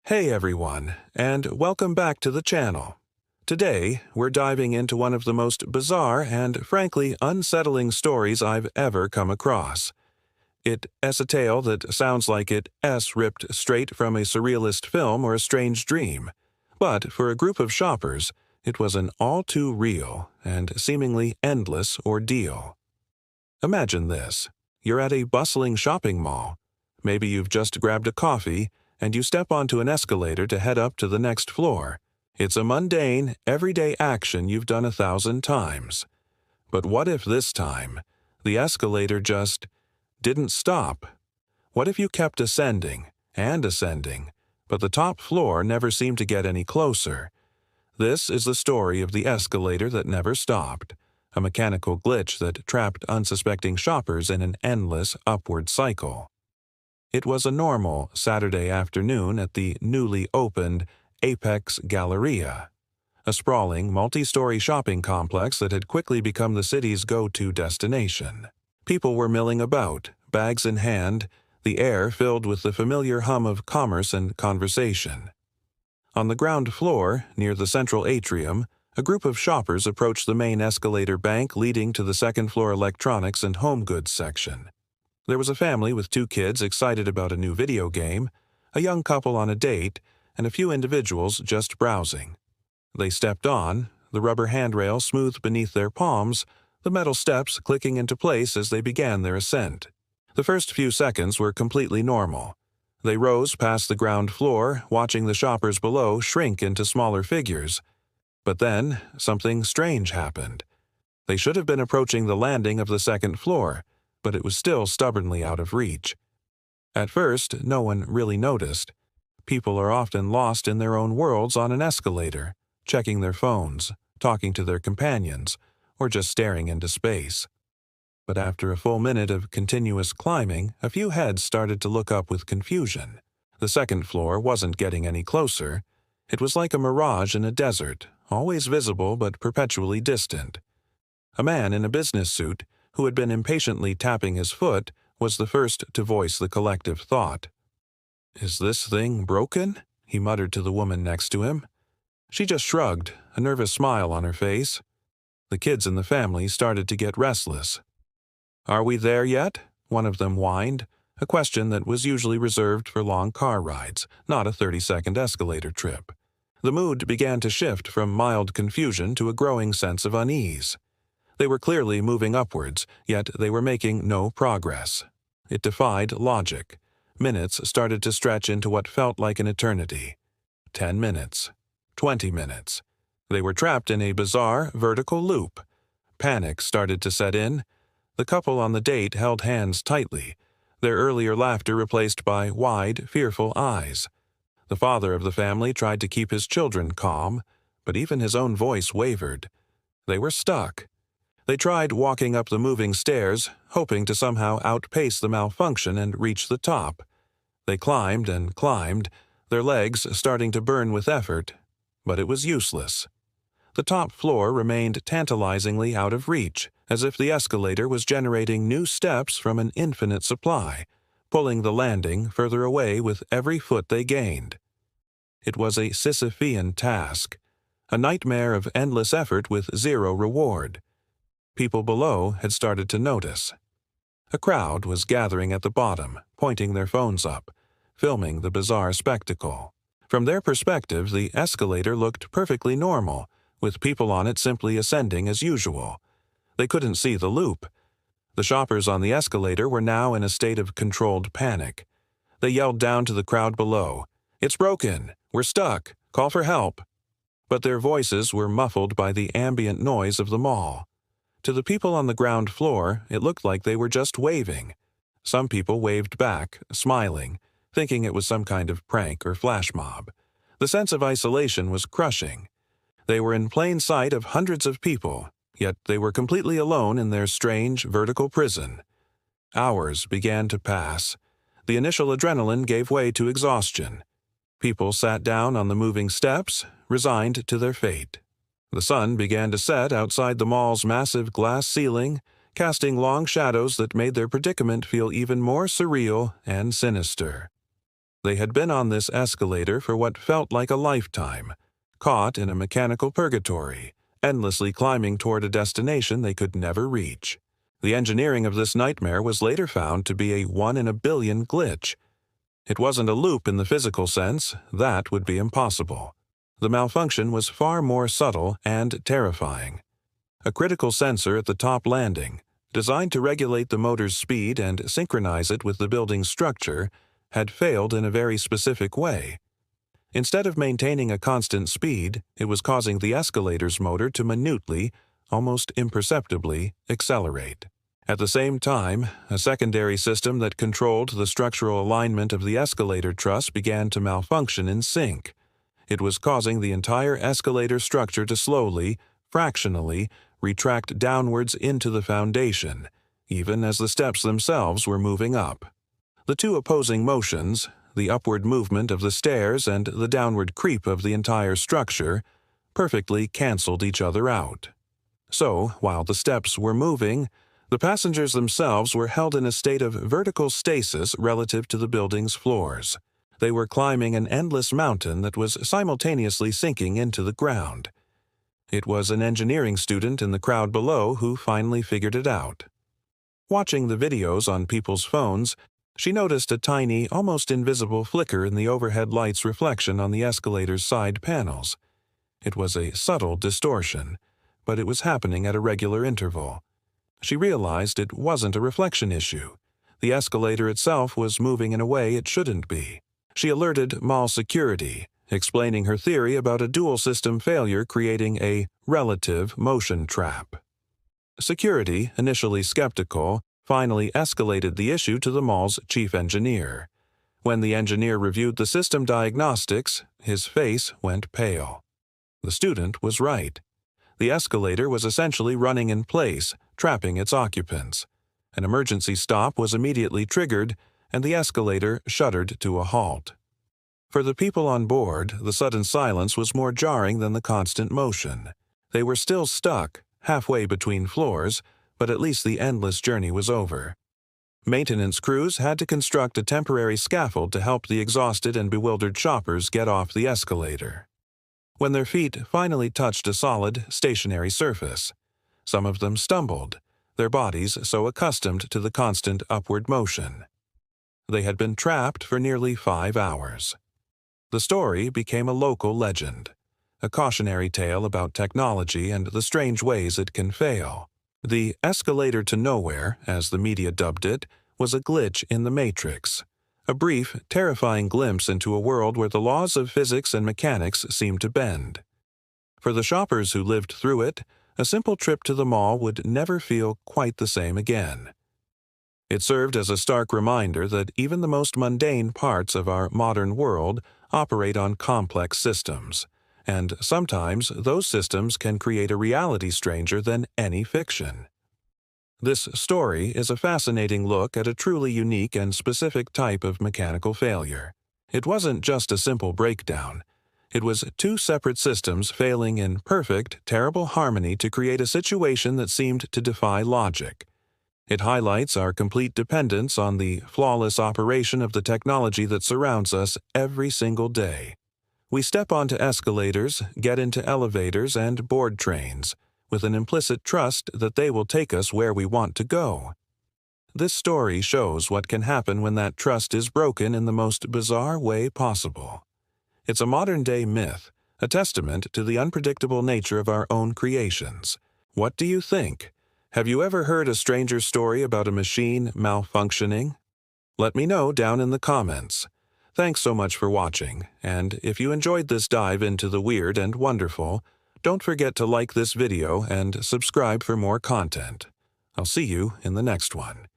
Hey everyone, and welcome back to the channel. Today, we're diving into one of the most bizarre and frankly unsettling stories I've ever come across. It's a tale that sounds like it's ripped straight from a surrealist film or a strange dream. But for a group of shoppers, it was an all-too-real and seemingly endless ordeal. Imagine this. You're at a bustling shopping mall. Maybe you've just grabbed a coffee, and you step onto an escalator to head up to the next floor. It's a mundane, everyday action you've done 1,000 times. But what if this time, the escalator just didn't stop? What if you kept ascending and ascending, but the top floor never seemed to get any closer? This is the story of the escalator that never stopped, a mechanical glitch that trapped unsuspecting shoppers in an endless upward cycle. It was a normal Saturday afternoon at the newly opened Apex Galleria, a sprawling, multi-story shopping complex that had quickly become the city's go-to destination. People were milling about, bags in hand, the air filled with the familiar hum of commerce and conversation. On the ground floor, near the central atrium, a group of shoppers approached the main escalator bank leading to the second-floor electronics and home goods section. There was a family with 2 kids excited about a new video game, a young couple on a date, and a few individuals just browsing. They stepped on, the rubber handrail smoothed beneath their palms, the metal steps clicking into place as they began their ascent. The first few seconds were completely normal. They rose past the ground floor, watching the shoppers below shrink into smaller figures. But then, something strange happened. They should have been approaching the landing of the second floor, but it was still stubbornly out of reach. At first, no one really noticed. People are often lost in their own worlds on an escalator, checking their phones, talking to their companions, or just staring into space. But after a full minute of continuous climbing, a few heads started to look up with confusion. The second floor wasn't getting any closer. It was like a mirage in a desert, always visible but perpetually distant. A man in a business suit, who had been impatiently tapping his foot, was the first to voice the collective thought. "Is this thing broken?" he muttered to the woman next to him. She just shrugged, a nervous smile on her face. The kids in the family started to get restless. "Are we there yet?" one of them whined, a question that was usually reserved for long car rides, not a 30-second escalator trip. The mood began to shift from mild confusion to a growing sense of unease. They were clearly moving upwards, yet they were making no progress. It defied logic. Minutes started to stretch into what felt like an eternity. 10 minutes. 20 minutes. They were trapped in a bizarre, vertical loop. Panic started to set in. The couple on the date held hands tightly, their earlier laughter replaced by wide, fearful eyes. The father of the family tried to keep his children calm, but even his own voice wavered. They were stuck. They tried walking up the moving stairs, hoping to somehow outpace the malfunction and reach the top. They climbed and climbed, their legs starting to burn with effort, but it was useless. The top floor remained tantalizingly out of reach, as if the escalator was generating new steps from an infinite supply, pulling the landing further away with every foot they gained. It was a Sisyphean task, a nightmare of endless effort with zero reward. People below had started to notice. A crowd was gathering at the bottom, pointing their phones up, filming the bizarre spectacle. From their perspective, the escalator looked perfectly normal, with people on it simply ascending as usual. They couldn't see the loop. The shoppers on the escalator were now in a state of controlled panic. They yelled down to the crowd below, "It's broken! We're stuck! Call for help!" But their voices were muffled by the ambient noise of the mall. To the people on the ground floor, it looked like they were just waving. Some people waved back, smiling, thinking it was some kind of prank or flash mob. The sense of isolation was crushing. They were in plain sight of hundreds of people, yet they were completely alone in their strange vertical prison. Hours began to pass. The initial adrenaline gave way to exhaustion. People sat down on the moving steps, resigned to their fate. The sun began to set outside the mall's massive glass ceiling, casting long shadows that made their predicament feel even more surreal and sinister. They had been on this escalator for what felt like a lifetime, caught in a mechanical purgatory, endlessly climbing toward a destination they could never reach. The engineering of this nightmare was later found to be a 1 in a billion glitch. It wasn't a loop in the physical sense, that would be impossible. The malfunction was far more subtle and terrifying. A critical sensor at the top landing, designed to regulate the motor's speed and synchronize it with the building's structure, had failed in a very specific way. Instead of maintaining a constant speed, it was causing the escalator's motor to minutely, almost imperceptibly, accelerate. At the same time, a secondary system that controlled the structural alignment of the escalator truss began to malfunction in sync. It was causing the entire escalator structure to slowly, fractionally, retract downwards into the foundation, even as the steps themselves were moving up. The two opposing motions, the upward movement of the stairs and the downward creep of the entire structure, perfectly canceled each other out. So, while the steps were moving, the passengers themselves were held in a state of vertical stasis relative to the building's floors. They were climbing an endless mountain that was simultaneously sinking into the ground. It was an engineering student in the crowd below who finally figured it out. Watching the videos on people's phones, she noticed a tiny, almost invisible flicker in the overhead light's reflection on the escalator's side panels. It was a subtle distortion, but it was happening at a regular interval. She realized it wasn't a reflection issue. The escalator itself was moving in a way it shouldn't be. She alerted mall security, explaining her theory about a dual system failure creating a relative motion trap. Security, initially skeptical, finally escalated the issue to the mall's chief engineer. When the engineer reviewed the system diagnostics, his face went pale. The student was right. The escalator was essentially running in place, trapping its occupants. An emergency stop was immediately triggered, and the escalator shuddered to a halt. For the people on board, the sudden silence was more jarring than the constant motion. They were still stuck, halfway between floors, but at least the endless journey was over. Maintenance crews had to construct a temporary scaffold to help the exhausted and bewildered shoppers get off the escalator. When their feet finally touched a solid, stationary surface, some of them stumbled, their bodies so accustomed to the constant upward motion. They had been trapped for nearly 5 hours. The story became a local legend, a cautionary tale about technology and the strange ways it can fail. The escalator to nowhere, as the media dubbed it, was a glitch in the matrix, a brief, terrifying glimpse into a world where the laws of physics and mechanics seemed to bend. For the shoppers who lived through it, a simple trip to the mall would never feel quite the same again. It served as a stark reminder that even the most mundane parts of our modern world operate on complex systems, and sometimes those systems can create a reality stranger than any fiction. This story is a fascinating look at a truly unique and specific type of mechanical failure. It wasn't just a simple breakdown. It was two separate systems failing in perfect, terrible harmony to create a situation that seemed to defy logic. It highlights our complete dependence on the flawless operation of the technology that surrounds us every single day. We step onto escalators, get into elevators, and board trains, with an implicit trust that they will take us where we want to go. This story shows what can happen when that trust is broken in the most bizarre way possible. It's a modern-day myth, a testament to the unpredictable nature of our own creations. What do you think? Have you ever heard a stranger story about a machine malfunctioning? Let me know down in the comments. Thanks so much for watching, and if you enjoyed this dive into the weird and wonderful, don't forget to like this video and subscribe for more content. I'll see you in the next one.